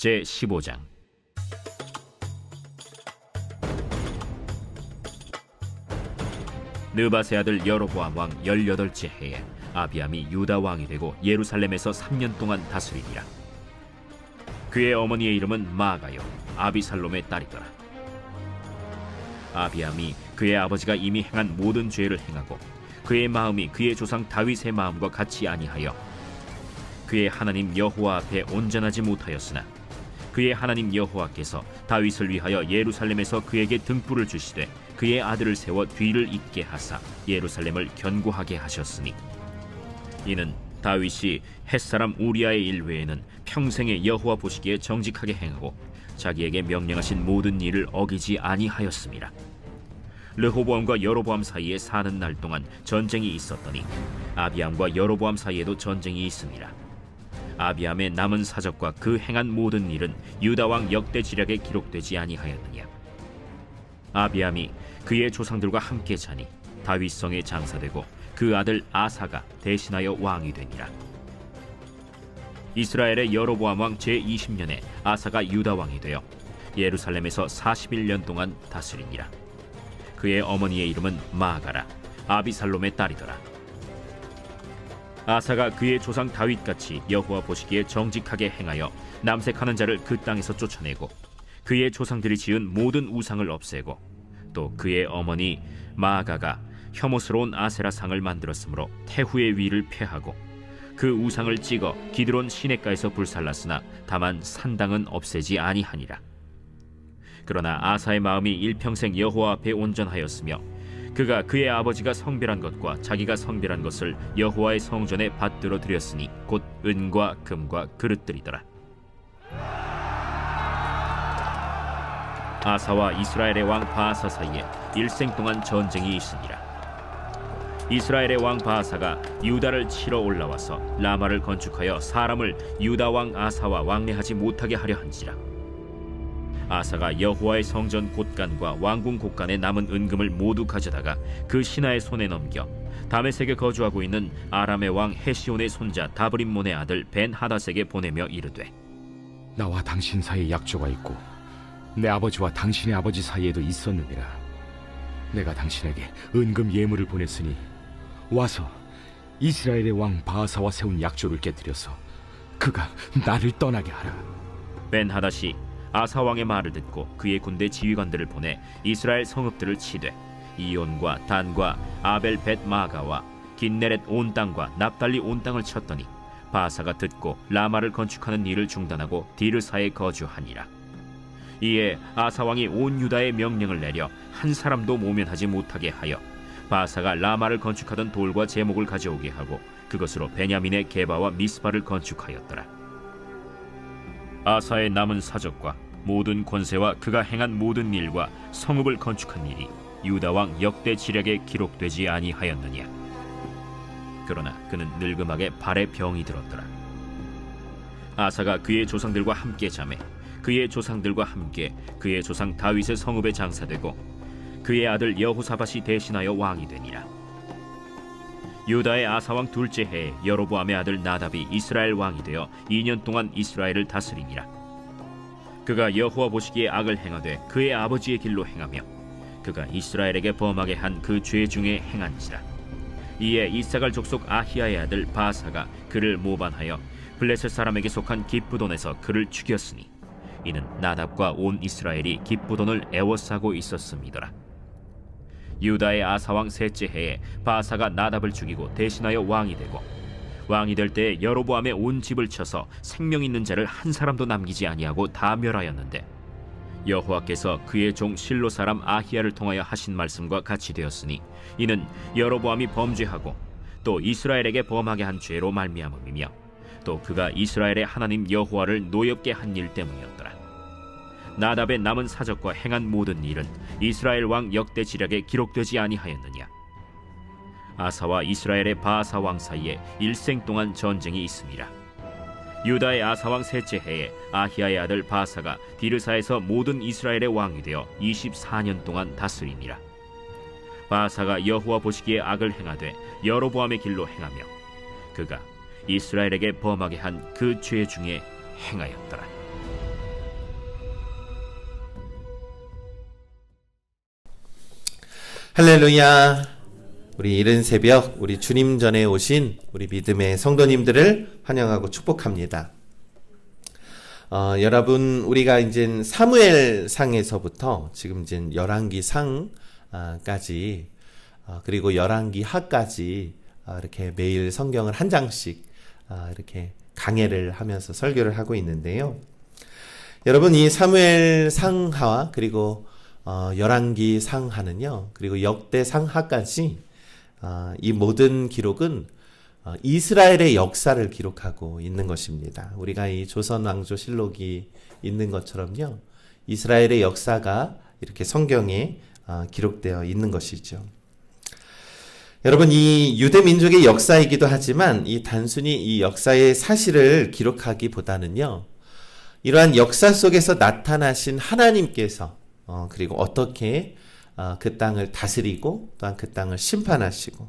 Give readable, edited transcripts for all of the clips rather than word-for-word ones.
제15장. 느밧의 아들 여로보암 왕 18째 해에 아비암이 유다 왕이 되고 예루살렘에서 3년 동안 다스리니라. 그의 어머니의 이름은 마아가요 아비살롬의 딸이더라. 아비암이 그의 아버지가 이미 행한 모든 죄를 행하고 그의 마음이 그의 조상 다윗의 마음과 같이 아니하여 그의 하나님 여호와 앞에 온전하지 못하였으나 그의 하나님 여호와께서 다윗을 위하여 예루살렘에서 그에게 등불을 주시되 그의 아들을 세워 뒤를 잇게 하사 예루살렘을 견고하게 하셨으니, 이는 다윗이 햇사람 우리아의 일 외에는 평생에 여호와 보시기에 정직하게 행하고 자기에게 명령하신 모든 일을 어기지 아니하였음이라. 르호보암과 여로보암 사이에 사는 날 동안 전쟁이 있었더니 아비암과 여로보암 사이에도 전쟁이 있으니라. 아비암의 남은 사적과 그 행한 모든 일은 유다 왕 역대 지략에 기록되지 아니하였느냐. 아비암이 그의 조상들과 함께 자니 다윗성에 장사되고 그 아들 아사가 대신하여 왕이 되니라. 이스라엘의 여로보암 왕 제20년에 아사가 유다 왕이 되어 예루살렘에서 41년 동안 다스리니라. 그의 어머니의 이름은 마아가라 아비살롬의 딸이더라. 아사가 그의 조상 다윗같이 여호와 보시기에 정직하게 행하여 남색하는 자를 그 땅에서 쫓아내고 그의 조상들이 지은 모든 우상을 없애고 또 그의 어머니 마아가가 혐오스러운 아세라 상을 만들었으므로 태후의 위를 폐하고 그 우상을 찍어 기드론 시냇가에서 불살랐으나 다만 산당은 없애지 아니하니라. 그러나 아사의 마음이 일평생 여호와 앞에 온전하였으며 그가 그의 아버지가 성별한 것과 자기가 성별한 것을 여호와의 성전에 받들어 드렸으니 곧 은과 금과 그릇들이더라. 아사와 이스라엘의 왕 바아사 사이에 일생 동안 전쟁이 있으니라. 이스라엘의 왕 바아사가 유다를 치러 올라와서 라마를 건축하여 사람을 유다 왕 아사와 왕래하지 못하게 하려 한지라. 아사가 여호와의 성전 곳간과 왕궁 곳간에 남은 은금을 모두 가져다가 그 신하의 손에 넘겨 다메섹에 거주하고 있는 아람의 왕 헤시온의 손자 다브림몬의 아들 벤하닷에게 보내며 이르되, 나와 당신 사이에 약조가 있고 내 아버지와 당신의 아버지 사이에도 있었느니라. 내가 당신에게 은금 예물을 보냈으니 와서 이스라엘의 왕 바아사와 세운 약조를 깨뜨려서 그가 나를 떠나게 하라. 벤하닷이 아사 왕의 말을 듣고 그의 군대 지휘관들을 보내 이스라엘 성읍들을 치되 이온과 단과 아벨 벳 마가와 긴네렛 온 땅과 납달리 온 땅을 쳤더니 바아사가 듣고 라마를 건축하는 일을 중단하고 디르사에 거주하니라. 이에 아사 왕이 온 유다에 명령을 내려 한 사람도 모면하지 못하게 하여 바아사가 라마를 건축하던 돌과 제목을 가져오게 하고 그것으로 베냐민의 게바와 미스바를 건축하였더라. 아사의 남은 사적과 모든 권세와 그가 행한 모든 일과 성읍을 건축한 일이 유다 왕 역대 지략에 기록되지 아니하였느냐. 그러나 그는 늙음하게 발에 병이 들었더라. 아사가 그의 조상들과 함께 자매 그의 조상들과 함께 그의 조상 다윗의 성읍에 장사되고 그의 아들 여호사밧이 대신하여 왕이 되니라. 유다의 아사왕 둘째 해에 여로보암의 아들 나답이 이스라엘 왕이 되어 2년 동안 이스라엘을 다스리니라. 그가 여호와 보시기에 악을 행하되 그의 아버지의 길로 행하며 그가 이스라엘에게 범하게 한 그 죄 중에 행한지라. 이에 이사갈 족속 아히야의 아들 바아사가 그를 모반하여 블레셋 사람에게 속한 기브돈에서 그를 죽였으니 이는 나답과 온 이스라엘이 기브돈을 애워싸고 있었음이더라. 유다의 아사왕 셋째 해에 바아사가 나답을 죽이고 대신하여 왕이 되고 왕이 될 때에 여로보암의 온 집을 쳐서 생명 있는 자를 한 사람도 남기지 아니하고 다 멸하였는데 여호와께서 그의 종 실로 사람 아히야를 통하여 하신 말씀과 같이 되었으니 이는 여로보암이 범죄하고 또 이스라엘에게 범하게 한 죄로 말미암음이며 또 그가 이스라엘의 하나님 여호와를 노엽게 한 일 때문이었더라. 나답의 남은 사적과 행한 모든 일은 이스라엘 왕 역대 지략에 기록되지 아니하였느냐. 아사와 이스라엘의 바아사 왕 사이에 일생 동안 전쟁이 있습니다. 유다의 아사 왕 셋째 해에 아히야의 아들 바아사가 디르사에서 모든 이스라엘의 왕이 되어 24년 동안 다스리니라. 바아사가 여호와 보시기에 악을 행하되 여로보암의 길로 행하며 그가 이스라엘에게 범하게 한 그 죄 중에 행하였더라. 할렐루야. 우리 이른 새벽 우리 주님 전에 오신 우리 믿음의 성도님들을 환영하고 축복합니다. 여러분, 우리가 이제 사무엘 상에서부터 지금 이제 열왕기 상까지 그리고 열왕기 하까지 이렇게 매일 성경을 한 장씩 이렇게 강해를 하면서 설교를 하고 있는데요. 여러분, 이 사무엘 상하와 그리고 열왕기 상하는요, 그리고 역대 상하까지 이 모든 기록은 이스라엘의 역사를 기록하고 있는 것입니다. 우리가 이 조선 왕조 실록이 있는 것처럼요, 이스라엘의 역사가 이렇게 성경에 기록되어 있는 것이죠. 여러분, 이 유대 민족의 역사이기도 하지만 이 단순히 이 역사의 사실을 기록하기보다는요, 이러한 역사 속에서 나타나신 하나님께서 그리고 어떻게 그 땅을 다스리고 또한 그 땅을 심판하시고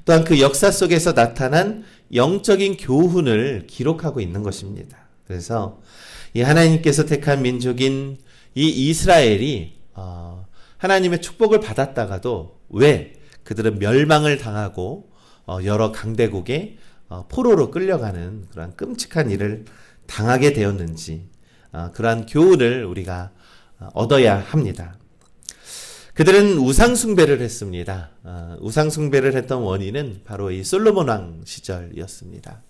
또한 그 역사 속에서 나타난 영적인 교훈을 기록하고 있는 것입니다. 그래서 이 하나님께서 택한 민족인 이 이스라엘이 하나님의 축복을 받았다가도 왜 그들은 멸망을 당하고 여러 강대국의 포로로 끌려가는 그런 끔찍한 일을 당하게 되었는지 그러한 교훈을 우리가 얻어야 합니다. 그들은 우상숭배를 했습니다. 우상숭배를 했던 원인은 바로 이 솔로몬 왕 시절이었습니다.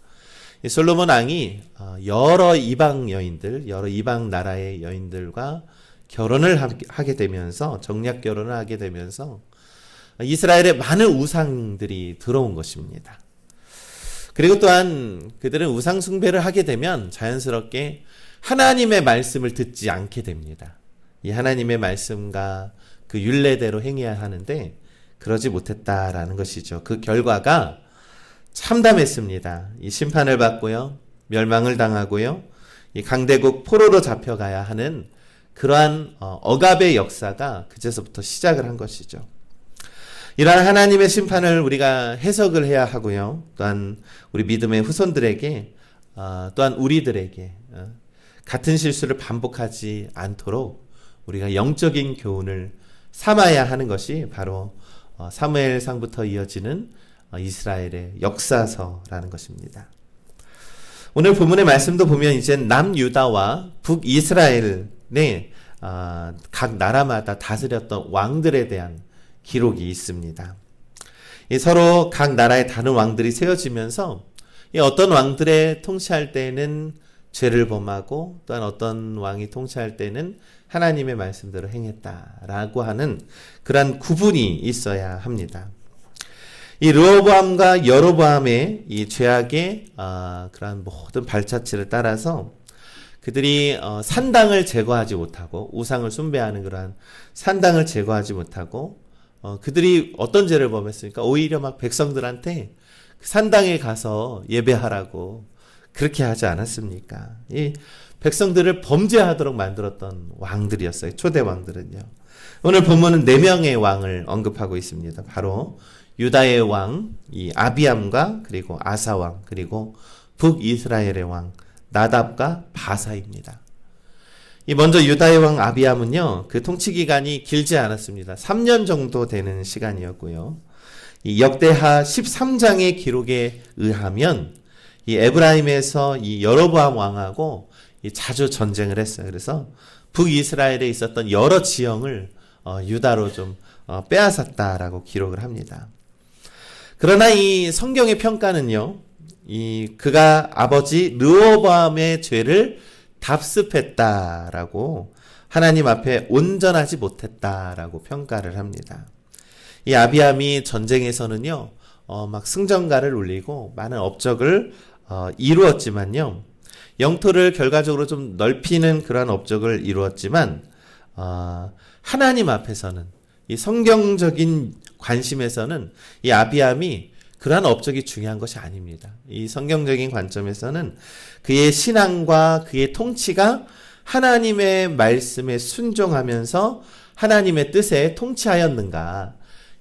이 솔로몬 왕이 여러 이방 여인들, 여러 이방 나라의 여인들과 결혼을 하게 되면서, 정략 결혼을 하게 되면서 이스라엘에 많은 우상들이 들어온 것입니다. 그리고 또한 그들은 우상숭배를 하게 되면 자연스럽게 하나님의 말씀을 듣지 않게 됩니다. 이 하나님의 말씀과 그 율례대로 행해야 하는데 그러지 못했다라는 것이죠. 그 결과가 참담했습니다. 이 심판을 받고요, 멸망을 당하고요, 이 강대국 포로로 잡혀가야 하는 그러한 억압의 역사가 그제서부터 시작을 한 것이죠. 이러한 하나님의 심판을 우리가 해석을 해야 하고요, 또한 우리 믿음의 후손들에게 또한 우리들에게 같은 실수를 반복하지 않도록 우리가 영적인 교훈을 삼아야 하는 것이 바로 사무엘상부터 이어지는 이스라엘의 역사서라는 것입니다. 오늘 본문의 말씀도 보면 이제 남유다와 북이스라엘의 각 나라마다 다스렸던 왕들에 대한 기록이 있습니다. 서로 각 나라의 다른 왕들이 세워지면서 어떤 왕들의 통치할 때는 죄를 범하고 또한 어떤 왕이 통치할 때는 하나님의 말씀대로 행했다라고 하는 그러한 구분이 있어야 합니다. 이 르호보암과 여로보암의 이 죄악의 그러한 모든 발자취를 따라서 그들이 산당을 제거하지 못하고 우상을 숭배하는 그러한 산당을 제거하지 못하고 그들이 어떤 죄를 범했습니까? 오히려 막 백성들한테 산당에 가서 예배하라고 그렇게 하지 않았습니까? 이 백성들을 범죄하도록 만들었던 왕들이었어요. 초대 왕들은요. 오늘 본문은 4명의 왕을 언급하고 있습니다. 바로 유다의 왕, 이 아비암과 그리고 아사 왕, 그리고 북이스라엘의 왕 나답과 바사입니다. 이 먼저 유다의 왕 아비암은요, 그 통치 기간이 길지 않았습니다. 3년 정도 되는 시간이었고요. 이 역대하 13장의 기록에 의하면 이 에브라임에서 이 여로보암 왕하고 자주 전쟁을 했어요. 그래서 북이스라엘에 있었던 여러 지형을 유다로 좀 빼앗았다라고 기록을 합니다. 그러나 이 성경의 평가는요, 그가 아버지 르호보암의 죄를 답습했다라고, 하나님 앞에 온전하지 못했다라고 평가를 합니다. 이 아비암이 전쟁에서는요, 막 승전가를 울리고 많은 업적을 이루었지만요, 영토를 결과적으로 좀 넓히는 그러한 업적을 이루었지만 하나님 앞에서는, 이 성경적인 관심에서는 이 아비암이 그러한 업적이 중요한 것이 아닙니다. 이 성경적인 관점에서는 그의 신앙과 그의 통치가 하나님의 말씀에 순종하면서 하나님의 뜻에 통치하였는가,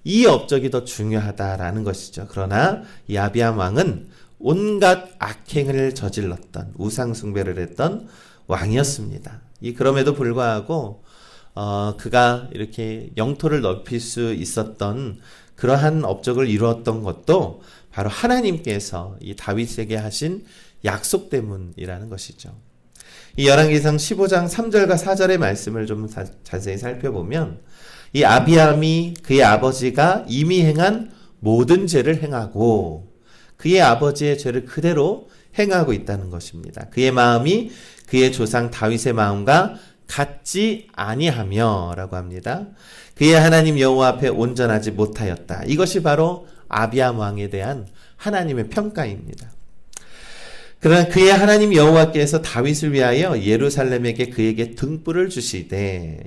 이 업적이 더 중요하다라는 것이죠. 그러나 이 아비암 왕은 온갖 악행을 저질렀던, 우상 숭배를 했던 왕이었습니다. 그럼에도 불구하고 그가 이렇게 영토를 넓힐 수 있었던 그러한 업적을 이루었던 것도 바로 하나님께서 이 다윗에게 하신 약속 때문이라는 것이죠. 이 열왕기상 15장 3절과 4절의 말씀을 좀 자세히 살펴보면 이 아비암이 그의 아버지가 이미 행한 모든 죄를 행하고 그의 아버지의 죄를 그대로 행하고 있다는 것입니다. 그의 마음이 그의 조상 다윗의 마음과 같지 아니하며 라고 합니다. 그의 하나님 여호와 앞에 온전하지 못하였다. 이것이 바로 아비암 왕에 대한 하나님의 평가입니다. 그러나 그의 하나님 여호와께서 다윗을 위하여 예루살렘에게 그에게 등불을 주시되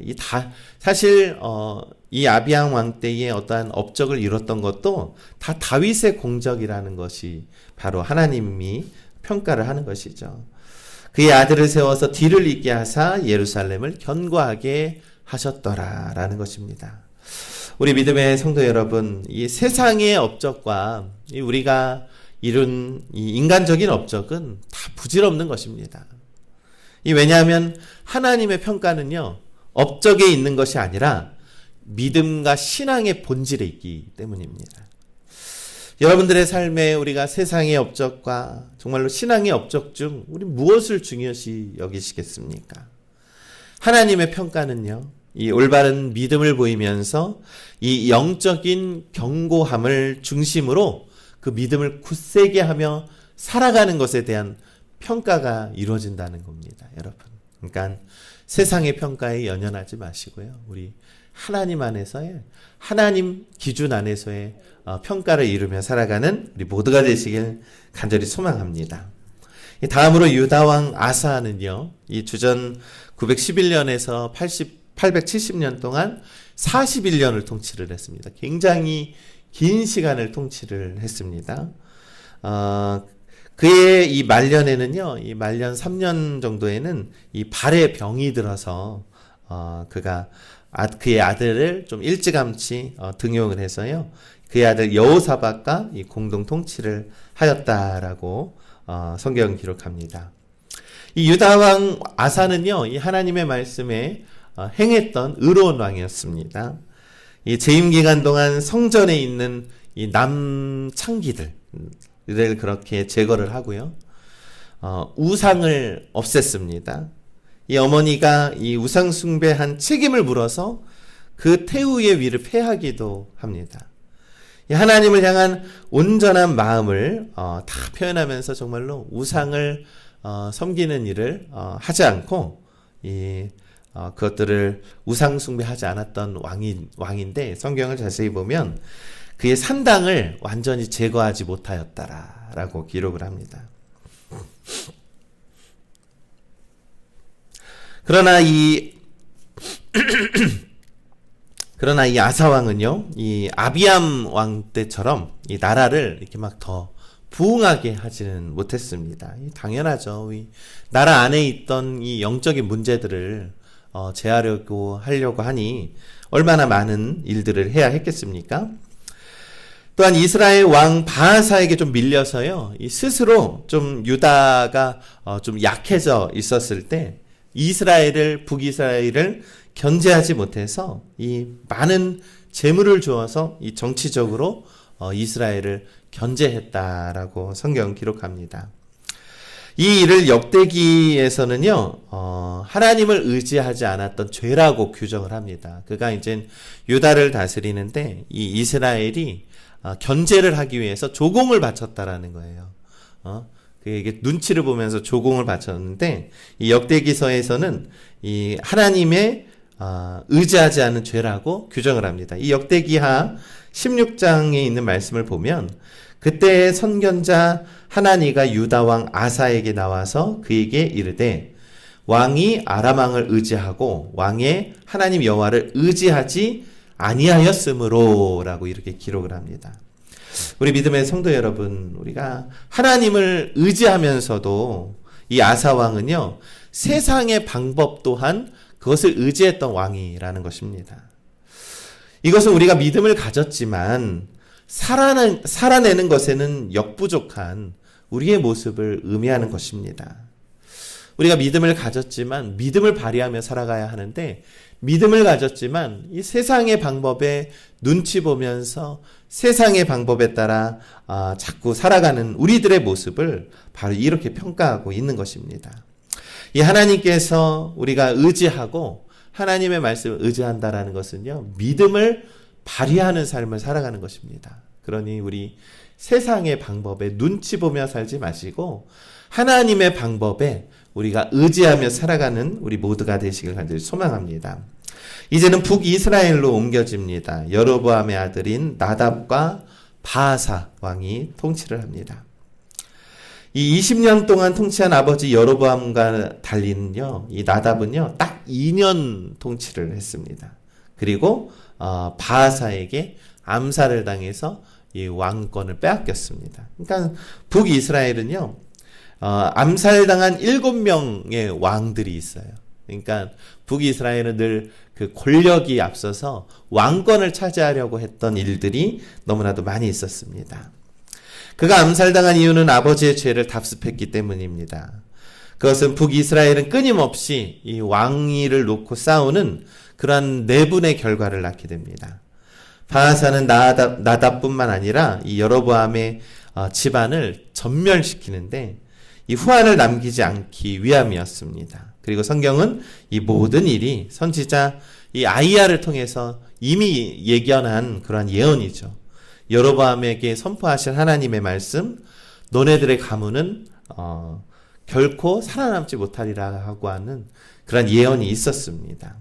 사실 이 아비암 왕 때의 어떠한 업적을 이뤘던 것도 다 다윗의 공적이라는 것이 바로 하나님이 평가를 하는 것이죠. 그의 아들을 세워서 뒤를 잇게 하사 예루살렘을 견고하게 하셨더라라는 것입니다. 우리 믿음의 성도 여러분, 이 세상의 업적과 우리가 이룬 이 인간적인 업적은 다 부질없는 것입니다. 왜냐하면 하나님의 평가는요, 업적에 있는 것이 아니라 믿음과 신앙의 본질에 있기 때문입니다. 여러분들의 삶에 우리가 세상의 업적과 정말로 신앙의 업적 중 우리 무엇을 중요시 여기시겠습니까? 하나님의 평가는요, 이 올바른 믿음을 보이면서 이 영적인 견고함을 중심으로 그 믿음을 굳세게 하며 살아가는 것에 대한 평가가 이루어진다는 겁니다, 여러분. 그러니까 세상의 평가에 연연하지 마시고요. 우리 하나님 안에서의, 하나님 기준 안에서의 평가를 이루며 살아가는 우리 모두가 되시길 간절히 소망합니다. 다음으로 유다왕 아사는요, 이 주전 911년에서 870년 동안 41년을 통치를 했습니다. 굉장히 긴 시간을 통치를 했습니다. 그의 이 말년에는요, 이 말년 3년 정도에는 이 발에 병이 들어서 그가 그의 아들을 좀 일찌감치 등용을 해서요, 그의 아들 여호사밧과 이 공동 통치를 하였다라고 성경 기록합니다. 이 유다 왕 아사는요, 이 하나님의 말씀에 행했던 의로운 왕이었습니다. 이 재임 기간 동안 성전에 있는 이 남창기들을 그렇게 제거를 하고요, 우상을 없앴습니다. 이 어머니가 이 우상 숭배한 책임을 물어서 그 태우의 위를 폐하기도 합니다. 이 하나님을 향한 온전한 마음을 다 표현하면서 정말로 우상을 섬기는 일을 하지 않고 그것들을 우상 숭배하지 않았던 왕인데, 성경을 자세히 보면 그의 산당을 완전히 제거하지 못하였다라고 기록을 합니다. 그러나 이 아사 왕은요, 이 아비암 왕 때처럼 이 나라를 이렇게 막 더 부흥하게 하지는 못했습니다. 당연하죠. 이 나라 안에 있던 이 영적인 문제들을 제하려고 하려고 하니 얼마나 많은 일들을 해야 했겠습니까? 또한 이스라엘 왕 바하사에게 좀 밀려서요, 이 스스로 좀 유다가 좀 약해져 있었을 때 북이스라엘을 견제하지 못해서 이 많은 재물을 주어서 이 정치적으로 이스라엘을 견제했다라고 성경 기록합니다. 이 일을 역대기에서는요, 하나님을 의지하지 않았던 죄라고 규정을 합니다. 그가 이제 유다를 다스리는데 이 이스라엘이 견제를 하기 위해서 조공을 바쳤다라는 거예요. 그에게 눈치를 보면서 조공을 바쳤는데, 이 역대기서에서는 이 하나님의 의지하지 않은 죄라고 규정을 합니다. 이 역대기하 16장에 있는 말씀을 보면 그때의 선견자 하나니가 유다 왕 아사에게 나와서 그에게 이르되 왕이 아람 왕을 의지하고 왕의 하나님 여호와를 의지하지 아니하였으므로라고 이렇게 기록을 합니다. 우리 믿음의 성도 여러분, 우리가 하나님을 의지하면서도 이 아사 왕은요, 세상의 방법 또한 그것을 의지했던 왕이라는 것입니다. 이것은 우리가 믿음을 가졌지만 살아내는 것에는 역부족한 우리의 모습을 의미하는 것입니다. 우리가 믿음을 가졌지만 믿음을 발휘하며 살아가야 하는데, 믿음을 가졌지만 이 세상의 방법에 눈치 보면서 세상의 방법에 따라 자꾸 살아가는 우리들의 모습을 바로 이렇게 평가하고 있는 것입니다. 이 하나님께서 우리가 의지하고 하나님의 말씀을 의지한다라는 것은요, 믿음을 발휘하는 삶을 살아가는 것입니다. 그러니 우리 세상의 방법에 눈치 보며 살지 마시고 하나님의 방법에 우리가 의지하며 살아가는 우리 모두가 되시길 간절히 소망합니다. 이제는 북이스라엘로 옮겨집니다. 여로보암의 아들인 나답과 바아사 왕이 통치를 합니다. 이 20년 동안 통치한 아버지 여로보암과 달리는요, 이 나답은요 딱 2년 통치를 했습니다. 그리고 바아사에게 암살을 당해서 이 왕권을 빼앗겼습니다. 그러니까 북이스라엘은요, 암살당한 7명의 왕들이 있어요. 그러니까 북이스라엘은 늘 그 권력이 앞서서 왕권을 차지하려고 했던 일들이 너무나도 많이 있었습니다. 그가 암살당한 이유는 아버지의 죄를 답습했기 때문입니다. 그것은 북이스라엘은 끊임없이 이 왕위를 놓고 싸우는 그러한 내분의 결과를 낳게 됩니다. 바아사는 나답뿐만 아니라 이 여로보암의 집안을 전멸시키는데 이 후환을 남기지 않기 위함이었습니다. 그리고 성경은 이 모든 일이 선지자 이 아이야를 통해서 이미 예견한 그러한 예언이죠. 여로보암에게 선포하신 하나님의 말씀, 너네들의 가문은 결코 살아남지 못하리라 하고 하는 그런 예언이 있었습니다.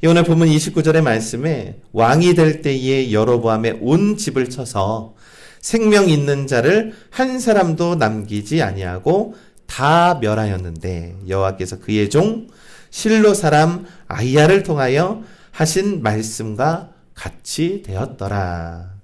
오늘 본문 29절의 말씀에 왕이 될 때에 여로보암의 온 집을 쳐서 생명 있는 자를 한 사람도 남기지 아니하고 다 멸하였는데 여호와께서 그의 종 실로 사람 아이야를 통하여 하신 말씀과 같이 되었더라.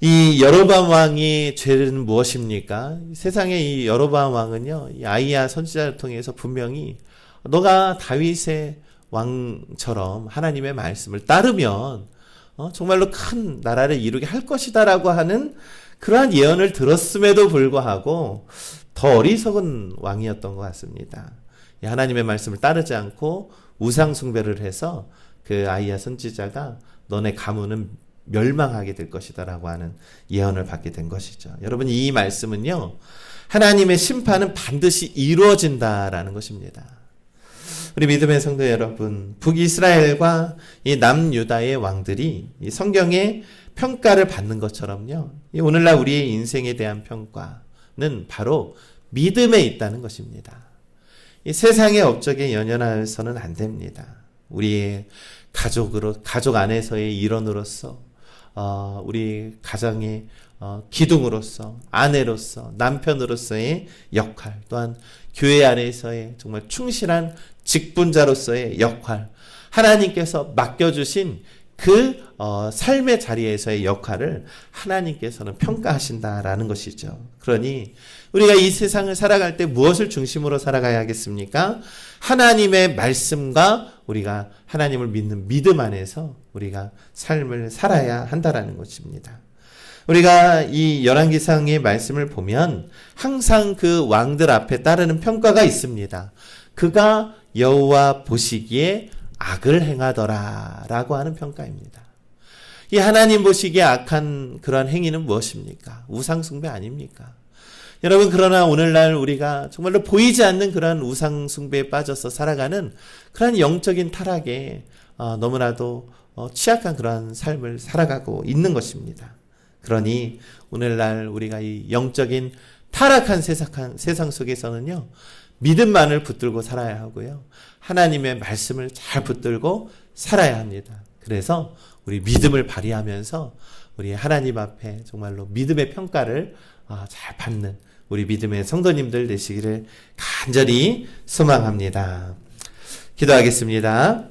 이 여로보암 왕의 죄는 무엇입니까? 세상의 이 여로보암 왕은요, 이 아이야 선지자를 통해서 분명히 너가 다윗의 왕처럼 하나님의 말씀을 따르면 정말로 큰 나라를 이루게 할 것이다라고 하는 그러한 예언을 들었음에도 불구하고 더 어리석은 왕이었던 것 같습니다. 하나님의 말씀을 따르지 않고 우상 숭배를 해서 그 아이야 선지자가 너네 가문은 멸망하게 될 것이다라고 하는 예언을 받게 된 것이죠. 여러분, 이 말씀은요, 하나님의 심판은 반드시 이루어진다라는 것입니다. 우리 믿음의 성도 여러분, 북이스라엘과 이 남유다의 왕들이 이 성경의 평가를 받는 것처럼요, 오늘날 우리의 인생에 대한 평가는 바로 믿음에 있다는 것입니다. 이 세상의 업적에 연연해서는 안 됩니다. 우리의 가족 안에서의 일원으로서, 우리 가정의 기둥으로서, 아내로서, 남편으로서의 역할, 또한 교회 안에서의 정말 충실한 직분자로서의 역할, 하나님께서 맡겨주신 그 삶의 자리에서의 역할을 하나님께서는 평가하신다라는 것이죠. 그러니 우리가 이 세상을 살아갈 때 무엇을 중심으로 살아가야 하겠습니까? 하나님의 말씀과 우리가 하나님을 믿는 믿음 안에서 우리가 삶을 살아야 한다라는 것입니다. 우리가 이 열왕기상의 말씀을 보면 항상 그 왕들 앞에 따르는 평가가 있습니다. 그가 여호와 보시기에 악을 행하더라라고 하는 평가입니다. 이 하나님 보시기에 악한 그러한 행위는 무엇입니까? 우상숭배 아닙니까? 여러분, 그러나 오늘날 우리가 정말로 보이지 않는 그러한 우상숭배에 빠져서 살아가는 그러한 영적인 타락에 너무나도 취약한 그러한 삶을 살아가고 있는 것입니다. 그러니 오늘날 우리가 이 영적인 타락한 세상 속에서는요, 믿음만을 붙들고 살아야 하고요, 하나님의 말씀을 잘 붙들고 살아야 합니다. 그래서 우리 믿음을 발휘하면서 우리 하나님 앞에 정말로 믿음의 평가를 잘 받는 우리 믿음의 성도님들 되시기를 간절히 소망합니다. 기도하겠습니다.